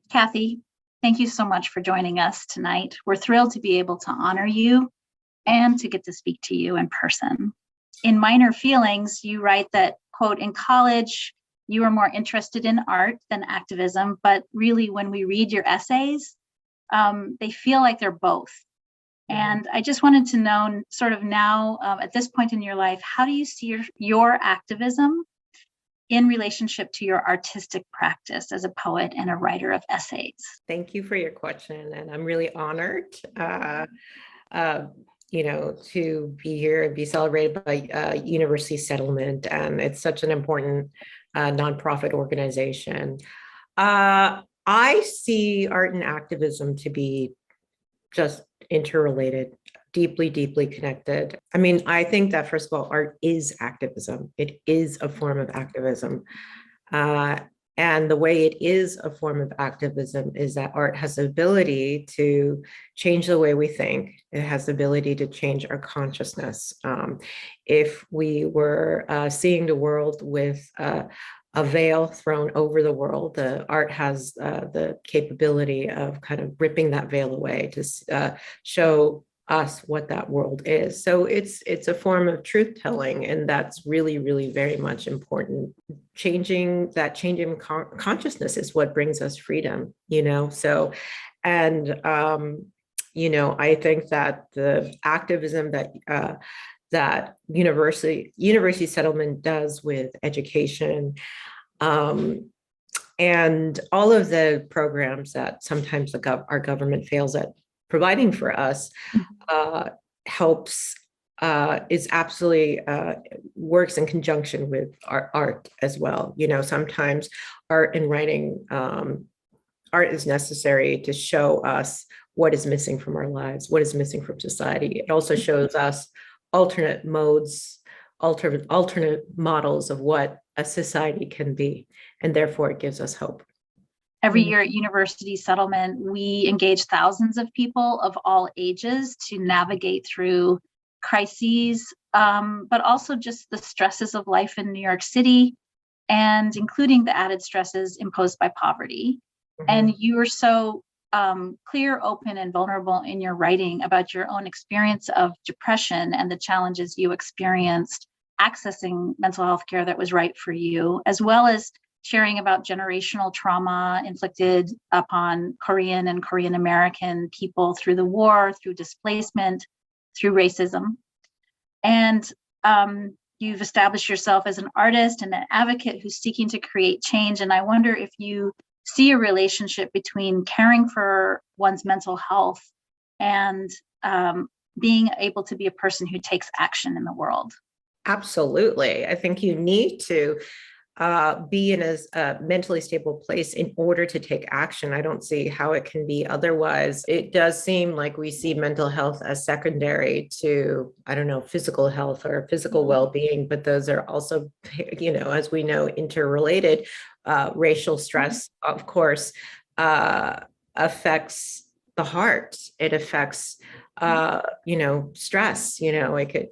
Cathy, thank you so much for joining us tonight. We're thrilled to be able to honor you and to get to speak to you in person. In Minor Feelings, you write that, quote, in college, you were more interested in art than activism, but really when we read your essays, they feel like they're both. And I just wanted to know, sort of now, at this point in your life, how do you see your activism in relationship to your artistic practice as a poet and a writer of essays? Thank you for your question, and I'm really honored, to be here and be celebrated by University Settlement, and it's such an important nonprofit organization. I see art and activism to be just interrelated, deeply, deeply connected. I mean, I think that, first of all, art is activism. It is a form of activism. And the way it is a form of activism is that art has the ability to change the way we think. It has the ability to change our consciousness. If we were seeing the world with a veil thrown over the world, the art has the capability of kind of ripping that veil away to show us what that world is. So it's a form of truth telling, and that's really, really very much important. Changing consciousness is what brings us freedom, So, and I think that the activism that university settlement does with education, and all of the programs that sometimes our government fails at providing for us, helps, is absolutely works in conjunction with art as well. Sometimes art and writing, art is necessary to show us what is missing from our lives, what is missing from society. It also shows us alternate modes, alternate models of what a society can be, and therefore it gives us hope. Every year at University Settlement, we engage thousands of people of all ages to navigate through crises, but also just the stresses of life in New York City, and including the added stresses imposed by poverty. Mm-hmm. And you were so clear, open, and vulnerable in your writing about your own experience of depression and the challenges you experienced accessing mental health care that was right for you, as well as sharing about generational trauma inflicted upon Korean and Korean American people through the war, through displacement, through racism. And you've established yourself as an artist and an advocate who's seeking to create change. And I wonder if you see a relationship between caring for one's mental health and being able to be a person who takes action in the world. Absolutely. I think you need to be in a mentally stable place in order to take action. I don't see how it can be otherwise. It does seem like we see mental health as secondary to, physical health or physical well-being, but those are also, as we know, interrelated. Racial stress, of course, affects the heart. It affects stress, it could,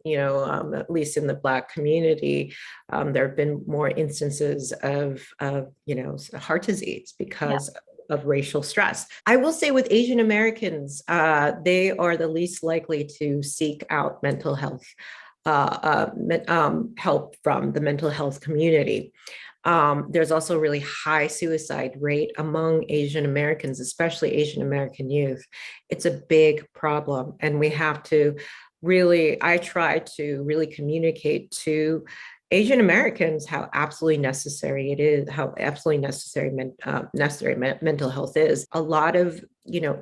at least in the Black community, there have been more instances of heart disease because of racial stress. I will say with Asian Americans, they are the least likely to seek out mental health help from the mental health community. There's also a really high suicide rate among Asian Americans, especially Asian American youth. It's a big problem, and we have to I try to really communicate to Asian Americans how absolutely necessary it is, how absolutely necessary mental health is. A lot of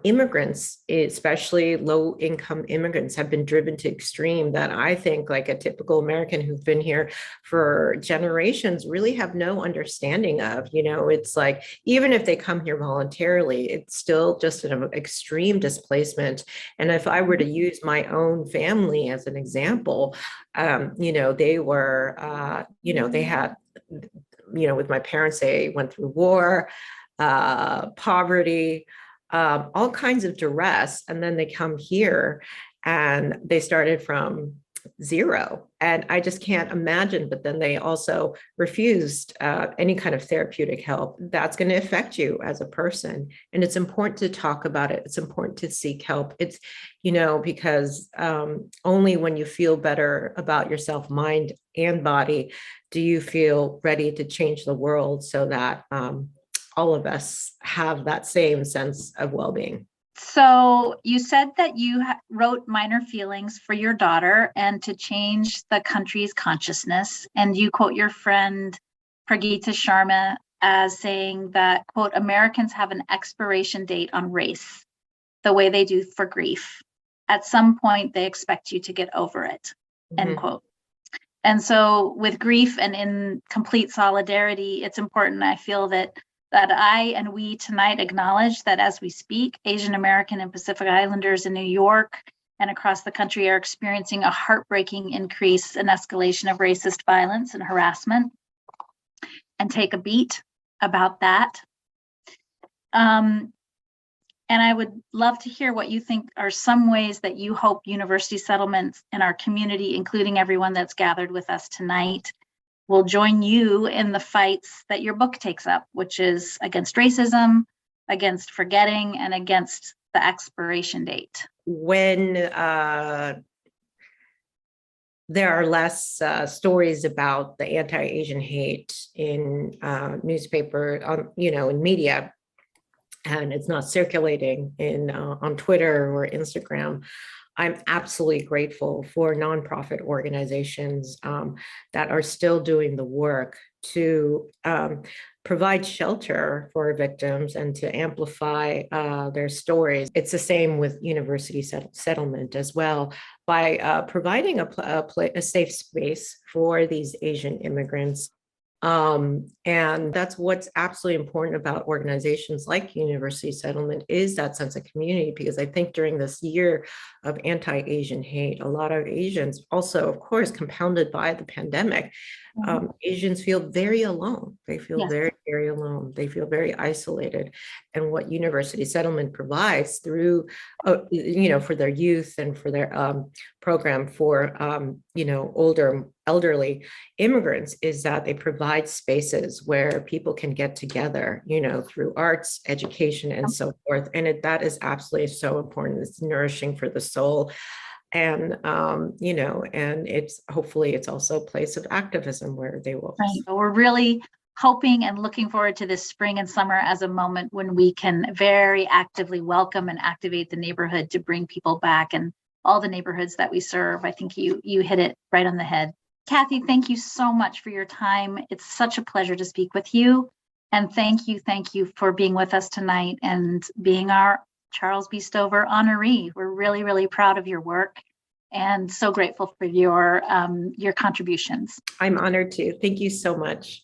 immigrants, especially low-income immigrants, have been driven to extreme that I think, like a typical American who've been here for generations, really have no understanding of. It's like, even if they come here voluntarily, it's still just an extreme displacement. And if I were to use my own family as an example, they were, they had, with my parents, they went through war, poverty, all kinds of duress. And then they come here and they started from zero. And I just can't imagine. But then they also refused any kind of therapeutic help. That's going to affect you as a person. And it's important to talk about it. It's important to seek help. It's, because only when you feel better about yourself, mind and body, do you feel ready to change the world so that all of us have that same sense of well-being. So you said that you wrote Minor Feelings for your daughter and to change the country's consciousness. And you quote your friend Pragita Sharma as saying that, quote, Americans have an expiration date on race, the way they do for grief. At some point, they expect you to get over it, end quote. And so with grief and in complete solidarity, it's important, I feel, that I and we tonight acknowledge that as we speak, Asian American and Pacific Islanders in New York and across the country are experiencing a heartbreaking increase and escalation of racist violence and harassment, and take a beat about that. And I would love to hear what you think are some ways that you hope university settlements in our community, including everyone that's gathered with us tonight, will join you in the fights that your book takes up, which is against racism, against forgetting, and against the expiration date. When there are less stories about the anti-Asian hate in newspaper, in media, and it's not circulating on Twitter or Instagram, I'm absolutely grateful for nonprofit organizations that are still doing the work to provide shelter for victims and to amplify their stories. It's the same with university settlement as well, by providing a safe space for these Asian immigrants. And that's what's absolutely important about organizations like University Settlement, is that sense of community, because I think during this year of anti-Asian hate, a lot of Asians, also, of course, compounded by the pandemic, Asians feel very alone. They feel very, very alone. They feel very isolated. And what University Settlement provides through, for their youth and for their program for, elderly immigrants, is that they provide spaces where people can get together, through arts, education, and so forth. And that is absolutely so important. It's nourishing for the soul. And, and hopefully it's also a place of activism where they will. Right. We're really hoping and looking forward to this spring and summer as a moment when we can very actively welcome and activate the neighborhood to bring people back, and all the neighborhoods that we serve. I think you hit it right on the head. Cathy, thank you so much for your time. It's such a pleasure to speak with you. And thank you for being with us tonight and being our Charles B. Stover honoree. We're really, really proud of your work and so grateful for your contributions. I'm honored to. Thank you so much.